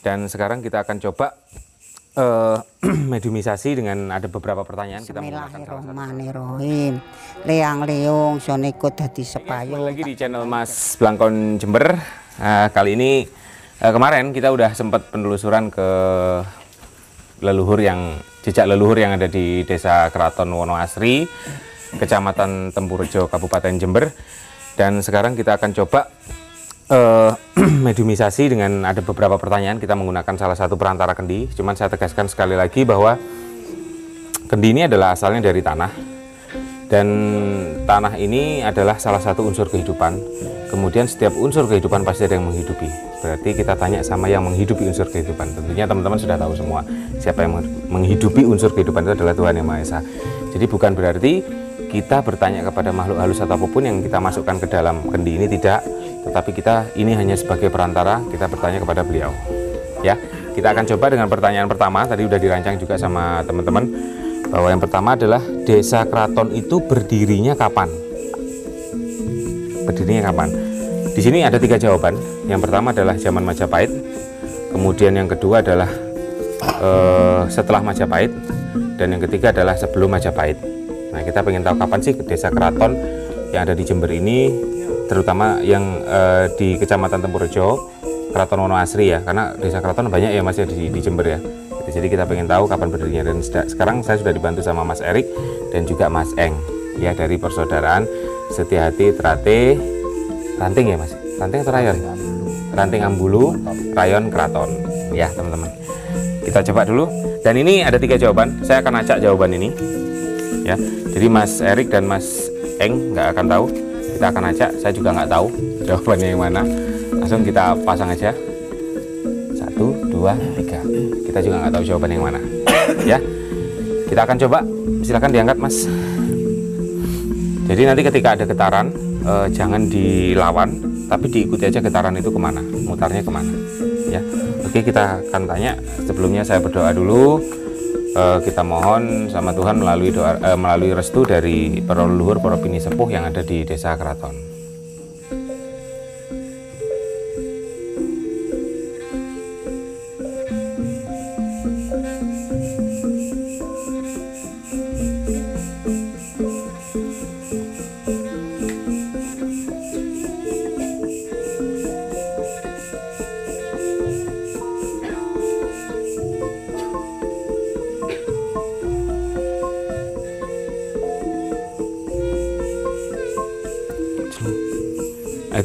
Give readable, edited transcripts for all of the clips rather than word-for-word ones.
Dan sekarang kita akan coba mediumisasi dengan ada beberapa pertanyaan. Bismillahirrahmanirrahim. Leang-leung soneko dadi sepayung. Kembali lagi di channel Mas Blangkon Jember. Kali ini kemarin kita udah sempat penelusuran ke jejak leluhur yang ada di Desa Keraton Wonoasri, Kecamatan Tempurjo, Kabupaten Jember. Dan sekarang kita akan coba mediumisasi dengan ada beberapa pertanyaan. Kita menggunakan salah satu perantara kendi. Cuman saya tegaskan sekali lagi bahwa kendi ini adalah asalnya dari tanah, dan tanah ini adalah salah satu unsur kehidupan. Kemudian setiap unsur kehidupan pasti ada yang menghidupi. Berarti kita tanya sama yang menghidupi unsur kehidupan. Tentunya teman-teman sudah tahu semua siapa yang menghidupi unsur kehidupan, itu adalah Tuhan Yang Maha Esa. Jadi bukan berarti kita bertanya kepada makhluk halus atau apapun yang kita masukkan ke dalam kendi ini, tidak. Tetapi kita ini hanya sebagai perantara, kita bertanya kepada beliau. Ya, kita akan coba dengan pertanyaan pertama. Tadi udah dirancang juga sama teman-teman, bahwa yang pertama adalah Desa Keraton itu berdirinya kapan? Berdirinya kapan? Di sini ada 3 jawaban. Yang pertama adalah zaman Majapahit. Kemudian yang kedua adalah setelah Majapahit, dan yang ketiga adalah sebelum Majapahit. Nah, kita pengen tahu kapan sih Desa Keraton yang ada di Jember ini, terutama yang di Kecamatan Tempurjo, Keraton Wonoasri ya, karena Desa Keraton banyak ya Mas ya di Jember ya. Jadi kita pengen tahu kapan berdirinya. Dan sekarang saya sudah dibantu sama Mas Erik dan juga Mas Eng ya, dari persaudaraan Setiahati Trate Ranting ya Mas, Ranting atau Rayon? Ranting Ambulu, Rayon Keraton ya teman-teman. Kita coba dulu. Dan ini ada 3 jawaban. Saya akan acak jawaban ini ya. Jadi Mas Erik dan Mas Eng nggak akan tahu. Kita akan acak, saya juga nggak tahu jawabannya yang mana. Langsung kita pasang aja. 1, 2, 3. Kita juga nggak tahu jawaban yang mana. Ya, kita akan coba. Silakan diangkat Mas. Jadi nanti ketika ada getaran, jangan dilawan, tapi diikuti aja getaran itu kemana, mutarnya kemana. Ya, oke, kita akan tanya. Sebelumnya saya berdoa dulu. Kita mohon sama Tuhan melalui restu dari para leluhur, para bini sepuh yang ada di Desa Keraton.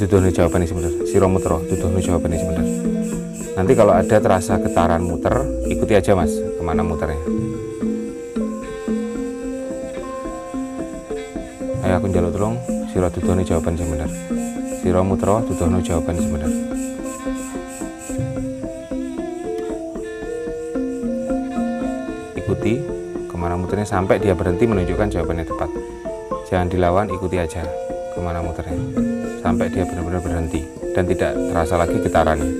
Tuduhnya jawabannya sebenarnya Siromutro, tuduhnya jawabannya sebenarnya. Nanti kalau ada terasa getaran muter, ikuti aja Mas kemana muternya. Ayo aku njaluk tolong Siro tuduhnya jawaban sebenarnya. Siromutro, tuduhnya jawaban sebenarnya. Ikuti kemana muternya sampai dia berhenti menunjukkan jawabannya tepat. Jangan dilawan, ikuti aja kemana muternya sampai dia benar-benar berhenti dan tidak terasa lagi getarannya.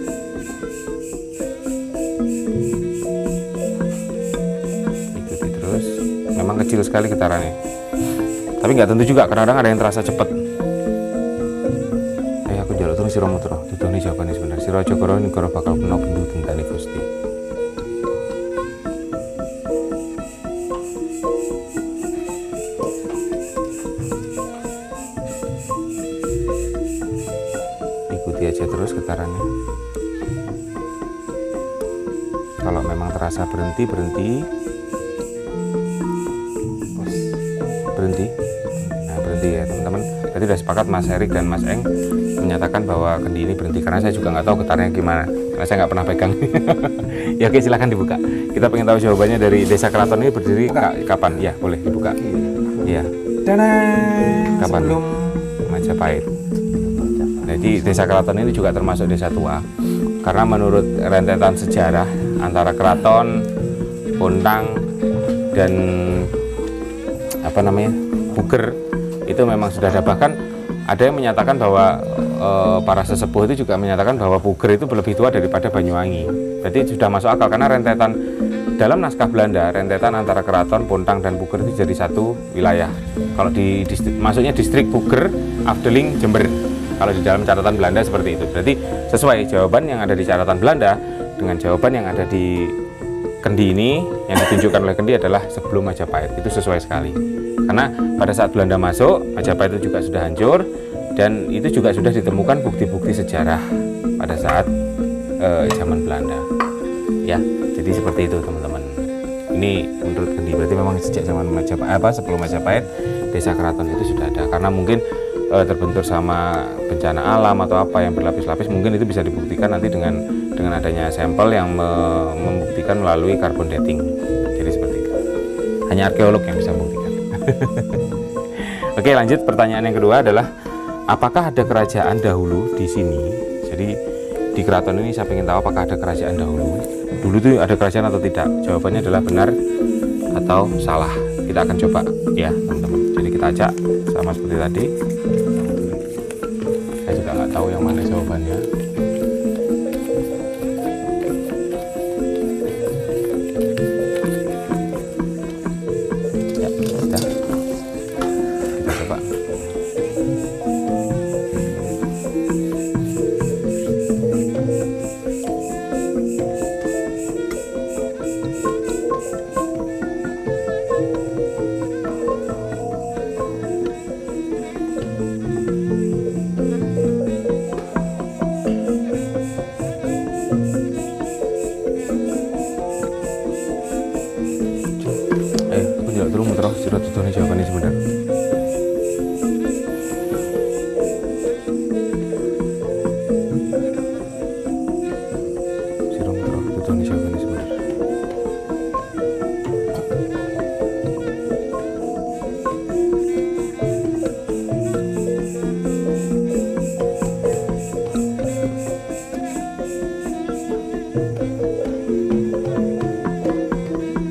Ikuti terus. Memang kecil sekali getarannya, tapi nggak tentu juga, kadang-kadang ada yang terasa cepat. Aku jalur terus Siromutro, itu nih jawabannya sebenarnya. Siro Jogoro Nigoro bakal penuh bendu tentani Gusti. Aja terus getarannya. Kalau memang terasa berhenti. Nah, berhenti ya teman-teman. Berarti sudah sepakat Mas Erik dan Mas Eng menyatakan bahwa kendi ini berhenti, karena saya juga nggak tahu getarannya gimana, karena saya nggak pernah pegang. Ya oke, silahkan dibuka. Kita pengen tahu jawabannya dari Desa Keraton ini berdiri kapan. Ya boleh dibuka. Iya. Kapan? Sebelum Majapahit. Jadi Desa Keraton ini juga termasuk desa tua, karena menurut rentetan sejarah antara keraton, pontang, dan buger itu memang sudah ada. Bahkan ada yang menyatakan bahwa para sesepuh itu juga menyatakan bahwa buger itu lebih tua daripada Banyuwangi. Berarti sudah masuk akal, karena rentetan dalam naskah Belanda, rentetan antara keraton, pontang, dan buger itu jadi satu wilayah. Kalau masuknya distrik Buger, Afdeling, Jember. Kalau di dalam catatan Belanda seperti itu. Berarti sesuai jawaban yang ada di catatan Belanda, dengan jawaban yang ada di kendi ini, yang ditunjukkan oleh kendi adalah sebelum Majapahit. Itu sesuai sekali. Karena pada saat Belanda masuk, Majapahit itu juga sudah hancur, dan itu juga sudah ditemukan bukti-bukti sejarah pada saat zaman Belanda. Ya, jadi seperti itu teman-teman. Ini menurut kendi berarti memang sejak zaman Majapahit, sebelum Majapahit, desa keraton itu sudah ada. Karena mungkin terbentur sama bencana alam atau apa yang berlapis-lapis, mungkin itu bisa dibuktikan nanti dengan adanya sampel yang membuktikan melalui carbon dating. Jadi seperti itu. Hanya arkeolog yang bisa membuktikan. Oke, lanjut. Pertanyaan yang kedua adalah, apakah ada kerajaan dahulu di sini? Jadi di keraton ini saya ingin tahu apakah ada kerajaan dahulu. Dulu itu ada kerajaan atau tidak? Jawabannya adalah benar atau salah. Kita akan coba ya teman-teman. Jadi kita ajak sama seperti tadi. Saya juga nggak tahu yang mana jawabannya. Ya, sudah. Kita coba. Surat tuturnya jawabannya sebentar. Surat tuturnya jawabannya sebentar.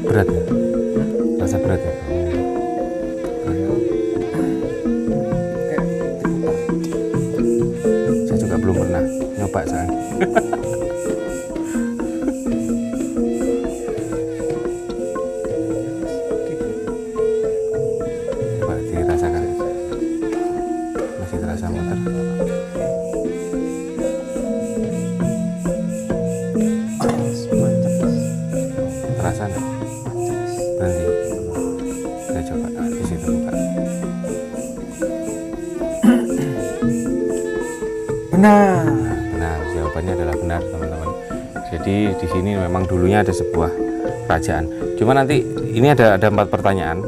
Berat ya? Rasa berat ya? Belum pernah nyoba saya. Coba dirasakan, masih terasa muter. Terasa nggak? Berhenti. Kita coba di situ buka. Benar, jawabannya adalah benar teman-teman. Jadi di sini memang dulunya ada sebuah kerajaan. Cuma nanti ini ada 4 pertanyaan.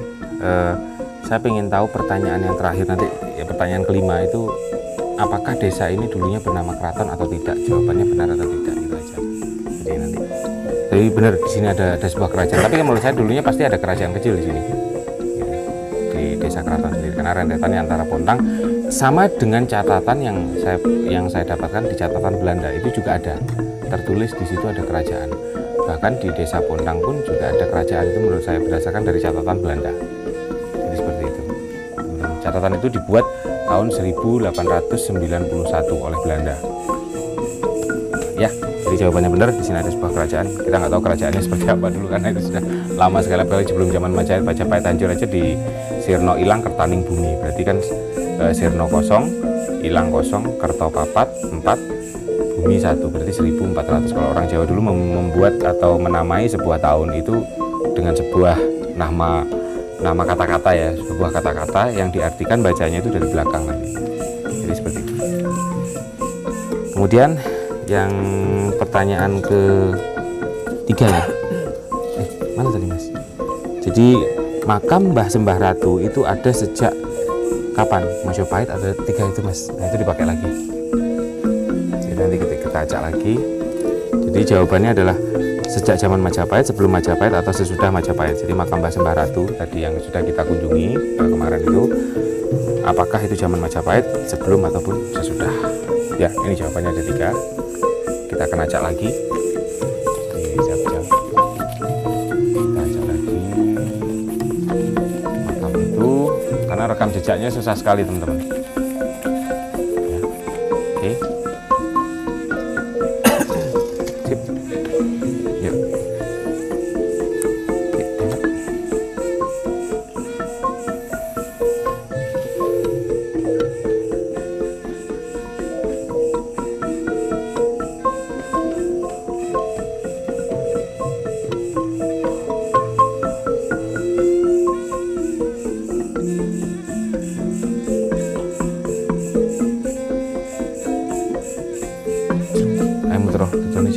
Saya ingin tahu pertanyaan yang terakhir nanti, ya pertanyaan kelima itu, apakah desa ini dulunya bernama keraton atau tidak? Jawabannya benar atau tidak, itu aja. Jadi nanti. Jadi benar di sini ada sebuah kerajaan. Tapi menurut saya dulunya pasti ada kerajaan kecil di sini. Gitu. Di desa keraton sendiri, karena rentetannya antara Pontang. Sama dengan catatan yang saya dapatkan di catatan Belanda itu juga ada tertulis di situ ada kerajaan. Bahkan di desa Pontang pun juga ada kerajaan, itu menurut saya berdasarkan dari catatan Belanda. Jadi seperti itu. Catatan itu dibuat tahun 1891 oleh Belanda. Ya, jadi jawabannya benar, di sini ada sebuah kerajaan. Kita nggak tahu kerajaannya seperti apa dulu karena itu sudah lama sekali. Apalagi sebelum zaman Majapahit hancur aja di Sirno ilang Kertaning bumi. Berarti kan Sirno kosong, ilang kosong, Kerto papat, 4, bumi 1, berarti 1400. Kalau orang Jawa dulu membuat atau menamai sebuah tahun itu dengan sebuah nama kata-kata ya, sebuah kata-kata yang diartikan bacanya itu dari belakang nanti. Jadi seperti itu. Kemudian yang pertanyaan ketiga ya. Mana tadi Mas? Jadi makam Mbah Sembah Ratu itu ada sejak kapan? Majapahit ada 3 itu Mas. Nah itu dipakai lagi. Jadi nanti kita acak lagi. Jadi jawabannya adalah sejak zaman Majapahit, sebelum Majapahit atau sesudah Majapahit. Jadi makam Mbah Sembah Ratu tadi yang sudah kita kunjungi kemarin itu, apakah itu zaman Majapahit, sebelum ataupun sesudah? Ya, ini jawabannya ada 3. Kita akan acak lagi. Siap-siap. Kita acak lagi. Makam itu, karena rekam jejaknya susah sekali teman-teman. Ya. Oke. Sip. Yuk. Oke, tengok.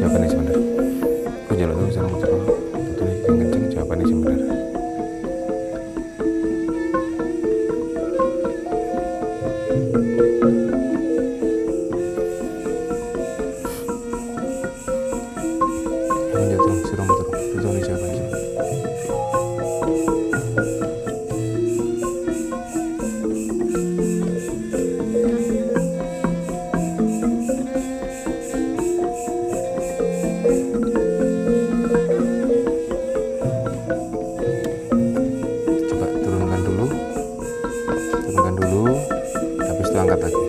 jawabannya sebentar. Kok jaluk tuh sarung terus tutune sing kenceng jawabannya sebentar. Habis itu angkat lagi.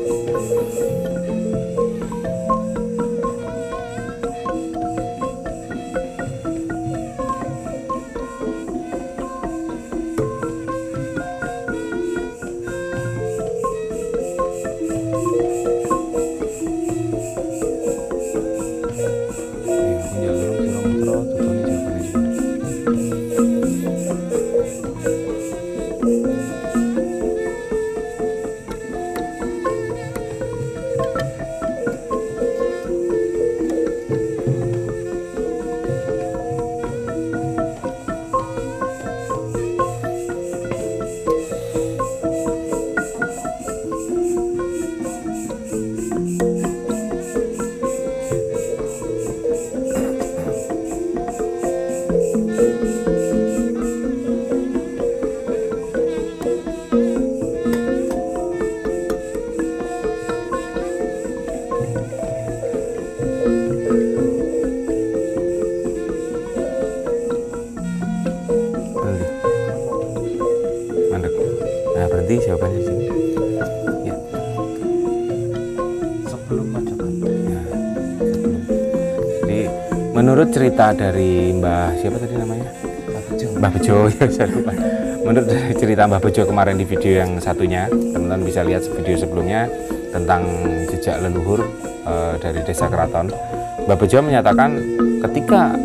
Berhenti jawabannya di sini. Ya. Sebelum Majapahit. Ya, sebelum. Jadi menurut cerita dari Mbah siapa tadi namanya? Mbah Bejo ya, saya lupa. Menurut cerita Mbah Bejo kemarin di video yang satunya, teman-teman bisa lihat video sebelumnya tentang jejak leluhur dari Desa Keraton. Mbah Bejo menyatakan ketika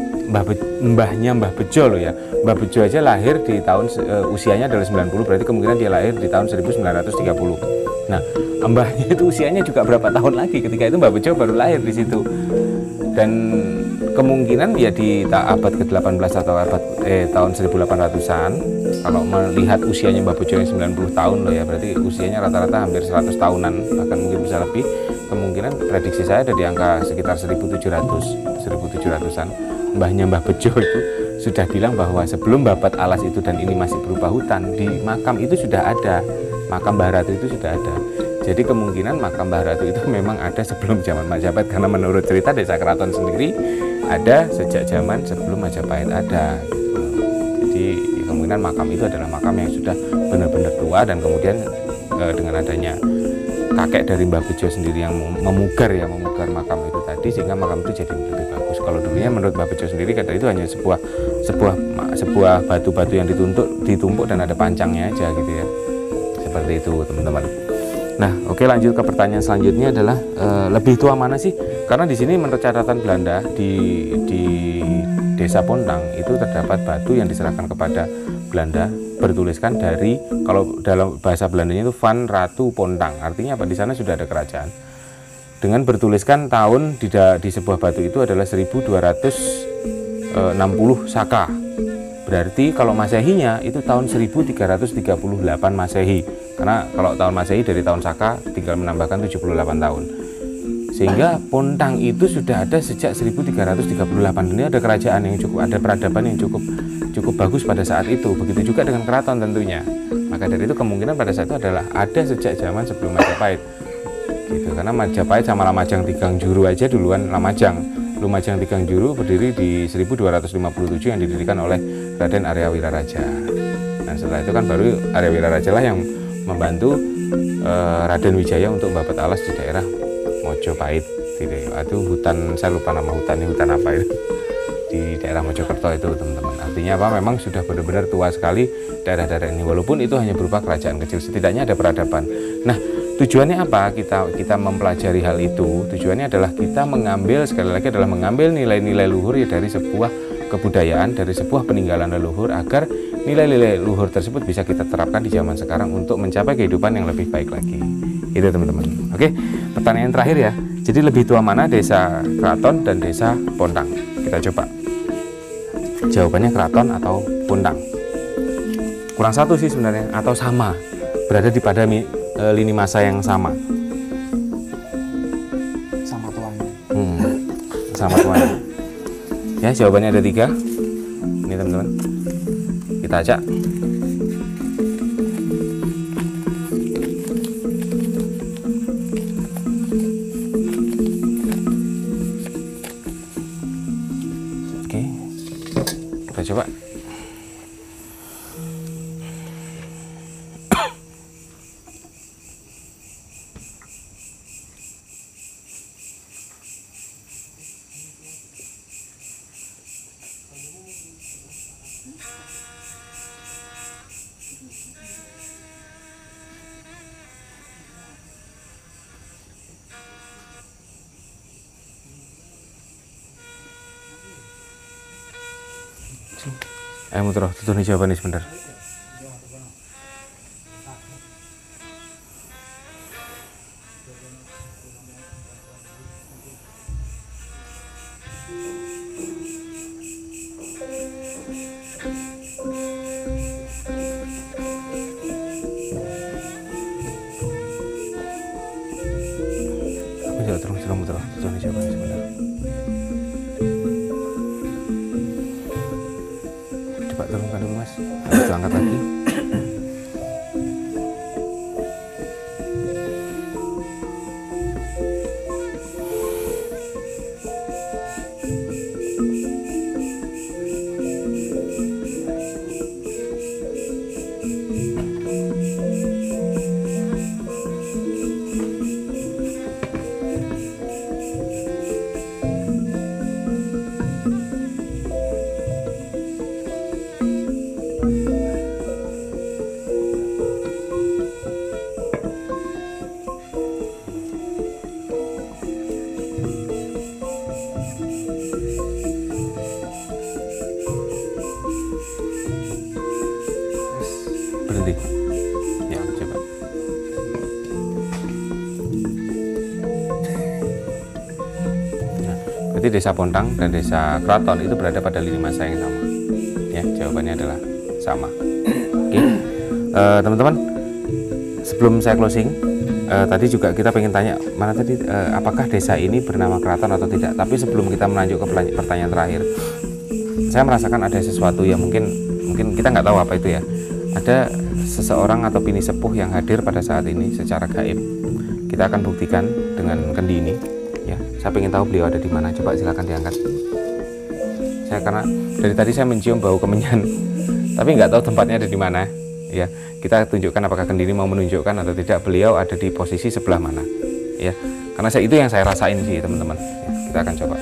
mbahnya Mbah Bejo loh ya, Mbah Bejo aja lahir di tahun usianya adalah 90, berarti kemungkinan dia lahir di tahun 1930. Nah, mbahnya itu usianya juga berapa tahun lagi ketika itu Mbah Bejo baru lahir di situ. Dan kemungkinan ya di abad ke-18 atau tahun 1800-an, kalau melihat usianya Mbah Bejo yang 90 tahun loh ya, berarti usianya rata-rata hampir 100 tahunan, bahkan mungkin bisa lebih. Kemungkinan prediksi saya ada di angka sekitar 1700-an. Mbahnya Mbah Bejo itu sudah bilang bahwa sebelum babat alas itu dan ini masih berupa hutan, di makam itu sudah ada, makam Mbah Ratu itu sudah ada. Jadi kemungkinan makam Mbah Ratu itu memang ada sebelum zaman Majapahit, karena menurut cerita Desa Keraton sendiri ada sejak zaman sebelum Majapahit ada gitu. Jadi kemungkinan makam itu adalah makam yang sudah benar-benar tua, dan kemudian dengan adanya kakek dari Mbah Bejo sendiri yang memugar makam itu tadi, sehingga makam itu jadi lebih bagus. Kalau dulunya menurut Mbah Bejo sendiri kata itu hanya sebuah batu-batu yang ditumpuk dan ada pancangnya aja gitu ya, seperti itu teman-teman. Nah, oke, lanjut ke pertanyaan selanjutnya adalah lebih tua mana sih? Karena di sini menurut catatan Belanda di Desa Pontang itu terdapat batu yang diserahkan kepada Belanda bertuliskan dari, kalau dalam bahasa Belandanya itu Van Ratu Pontang, artinya apa? Di sana sudah ada kerajaan. Dengan bertuliskan tahun di sebuah batu itu adalah 1260 Saka. Berarti kalau Masehinya itu tahun 1338 Masehi. Karena kalau tahun Masehi dari tahun Saka tinggal menambahkan 78 tahun. Sehingga Pontang itu sudah ada sejak 1338. Ini ada kerajaan yang cukup, ada peradaban yang cukup bagus pada saat itu. Begitu juga dengan keraton tentunya. Maka dari itu kemungkinan pada saat itu adalah ada sejak zaman sebelum Majapahit. Gitu, karena Majapahit sama Lamajang Tigang Juru aja duluan Lamajang. Lumajang Tigang Juru berdiri di 1257 yang didirikan oleh Raden Arya Wiraraja. Dan setelah itu kan baru Arya Wiraraja lah yang membantu Raden Wijaya untuk membabat alas di daerah Mojopahit gitu. Itu hutan, saya lupa nama hutannya, hutan apa itu, di daerah Mojokerto itu teman-teman. Artinya apa? Memang sudah benar-benar tua sekali daerah-daerah ini, walaupun itu hanya berupa kerajaan kecil, setidaknya ada peradaban. Nah, tujuannya apa kita mempelajari hal itu? Tujuannya adalah kita mengambil, sekali lagi adalah mengambil nilai-nilai luhur ya dari sebuah kebudayaan, dari sebuah peninggalan leluhur, agar nilai-nilai luhur tersebut bisa kita terapkan di zaman sekarang untuk mencapai kehidupan yang lebih baik lagi. Itu teman-teman. Oke, pertanyaan terakhir ya. Jadi lebih tua mana, desa Keraton dan desa Pontang? Kita coba. Jawabannya Keraton atau Pontang. Kurang satu sih sebenarnya, atau sama, berada di pada lini masa yang sama. Sama tuanya. Sama tuanya. Ya, jawabannya ada 3. Ini teman-teman, kita acak. Oke, kita coba. Ayo muter, tutur nih jawabannya sebentar. Terus muter, tutur nih jawabannya sebentar. Coba turunkan dulu mas, harus diangkat lagi. Berhenti. Ya, coba. Nah, berarti desa Pontang dan desa Keraton itu berada pada lini masa yang sama. Ya, jawabannya adalah sama. Oke, teman-teman, sebelum saya closing, tadi juga kita pengen tanya mana tadi, apakah desa ini bernama Keraton atau tidak. Tapi sebelum kita melanjut ke pertanyaan terakhir, saya merasakan ada sesuatu yang mungkin kita nggak tahu apa itu ya. Ada seseorang atau bini sepuh yang hadir pada saat ini secara gaib. Kita akan buktikan dengan kendi ini. Ya, saya ingin tahu beliau ada di mana. Coba silakan diangkat. Saya karena dari tadi saya mencium bau kemenyan, tapi nggak tahu tempatnya ada di mana. Ya, kita tunjukkan apakah kendi ini mau menunjukkan atau tidak beliau ada di posisi sebelah mana. Ya, karena itu yang saya rasain sih teman-teman. Ya, kita akan coba.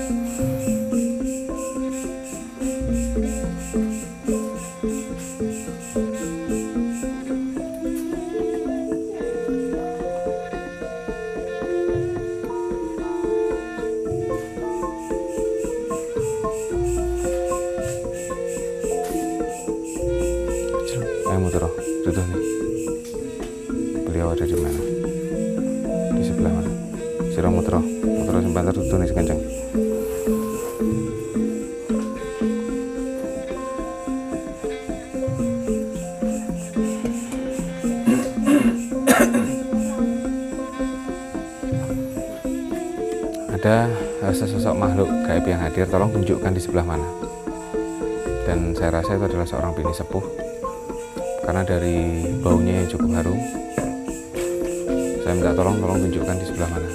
Muter, tutup nih. Beliau ada di mana? Di sebelah mana? Sira muter sebentar, tutup nih sekencang. Ada sesosok makhluk gaib yang hadir, tolong tunjukkan di sebelah mana. Dan saya rasa itu adalah seorang bini sepuh. Karena dari baunya yang cukup harum, saya minta tolong tunjukkan di sebelah mana.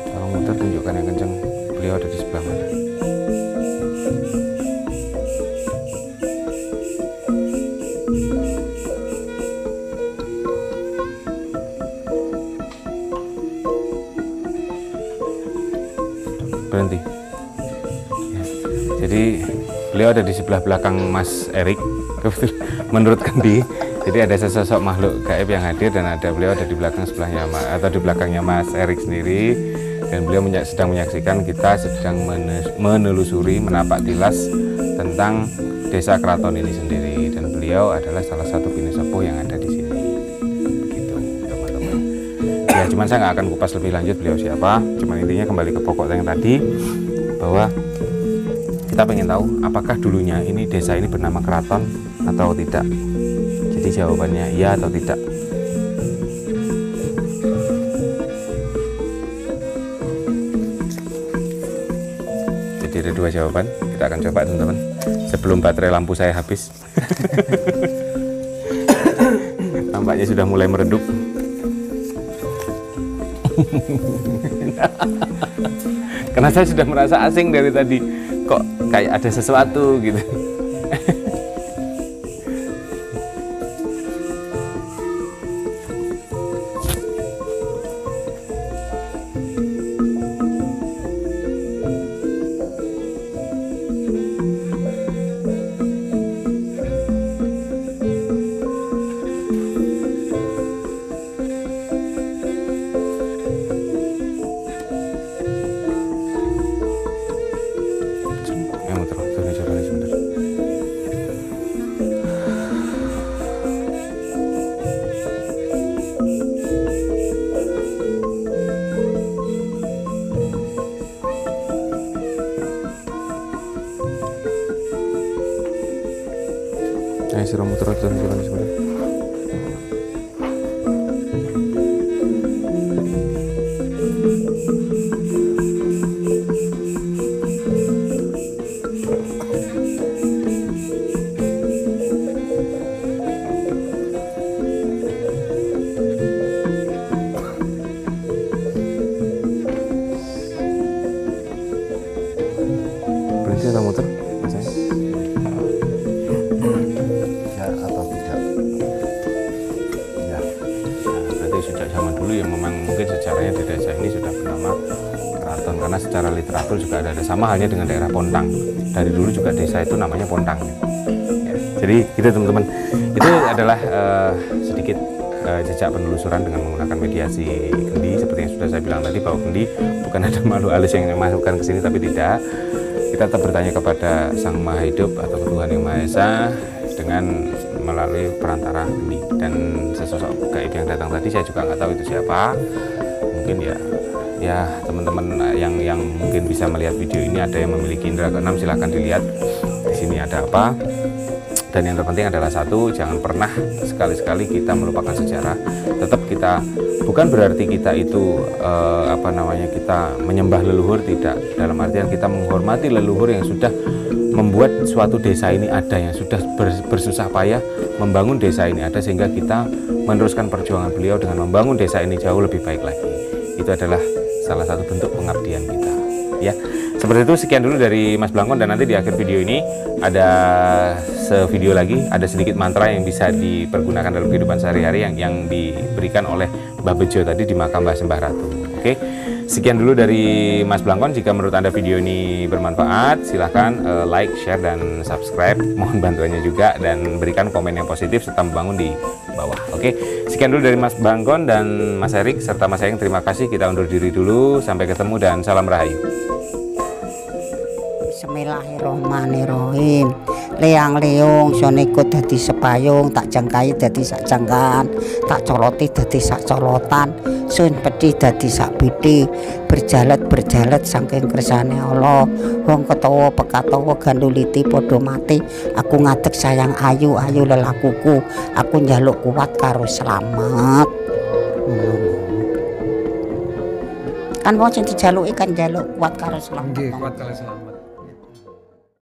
Tolong muter, tunjukkan yang kencang, beliau ada di sebelah mana. Berhenti. Jadi beliau ada di sebelah belakang Mas Erik, menurut kendi. Jadi ada sesosok makhluk gaib yang hadir dan beliau ada di belakang sebelahnya atau di belakangnya Mas Erik sendiri. Dan beliau sedang menyaksikan kita sedang menelusuri, menapak tilas tentang desa Keraton ini sendiri, dan beliau adalah salah satu bini sepuh yang ada di sini. Begitu teman-teman. Ya cuman saya nggak akan kupas lebih lanjut beliau siapa, cuman intinya kembali ke pokok yang tadi, bahwa kita pengen tahu apakah dulunya ini desa ini bernama Keraton atau tidak. Jadi jawabannya iya atau tidak. Jadi ada dua jawaban, kita akan coba teman-teman sebelum baterai lampu saya habis. Nampaknya sudah mulai meredup. Karena saya sudah merasa asing dari tadi, kok kayak ada sesuatu gitu. Suruh muter sebentar. Berhenti atau muter? Sejak zaman dulu yang memang mungkin sejarahnya di desa ini sudah bernama Keraton, karena secara literatur juga ada sama halnya dengan daerah Pontang. Dari dulu juga desa itu namanya Pontang. Ya, jadi gitu teman-teman, itu adalah sedikit jejak penelusuran dengan menggunakan mediasi kendi. Seperti yang sudah saya bilang tadi, bahwa kendi bukan ada makhluk halus yang dimasukkan ke sini, tapi tidak. Kita tetap bertanya kepada Sang Maha Hidup atau Tuhan Yang Maha Esa dengan melalui perantara kendi. Dan sesosok gaib yang datang tadi saya juga nggak tahu itu siapa. Mungkin ya teman-teman yang mungkin bisa melihat video ini, ada yang memiliki indera keenam, silahkan dilihat di sini ada apa. Dan yang terpenting adalah satu, jangan pernah sekali-sekali kita melupakan sejarah. Tetap kita, bukan berarti kita itu kita menyembah leluhur, tidak. Dalam artian kita menghormati leluhur yang sudah membuat suatu desa ini ada, yang sudah bersusah payah membangun desa ini ada, sehingga kita meneruskan perjuangan beliau dengan membangun desa ini jauh lebih baik lagi. Itu adalah salah satu bentuk pengabdian kita, ya. Seperti itu, sekian dulu dari Mas Blangkon, dan nanti di akhir video ini ada sevideo lagi, ada sedikit mantra yang bisa dipergunakan dalam kehidupan sehari-hari yang diberikan oleh Mbah Bejo tadi di makam Mbah Sembah Ratu. Oke, sekian dulu dari Mas Blangkon. Jika menurut Anda video ini bermanfaat, silahkan like, share, dan subscribe. Mohon bantuannya juga, dan berikan komen yang positif serta membangun di bawah. Oke, sekian dulu dari Mas Blangkon dan Mas Erik serta Mas Ayeng. Terima kasih, kita undur diri dulu. Sampai ketemu dan salam rahayu. Bismillahirrahmanirrahim. Leang leung sonekut dadi sepayung, tak jangkai dadi sak jangkaan, tak coloti dadi sak colotan, sun pedhi dadi sak bidhi, berjalet saking kersane Allah. Wong ketawa pekatawa ganduliti padha mati, aku ngadeg sayang ayu lelakuku, aku njaluk kuat karo slamet. Kan wong sing dijaluki kan njaluk kuat karo slamet. Nggih, kuat karo slamet.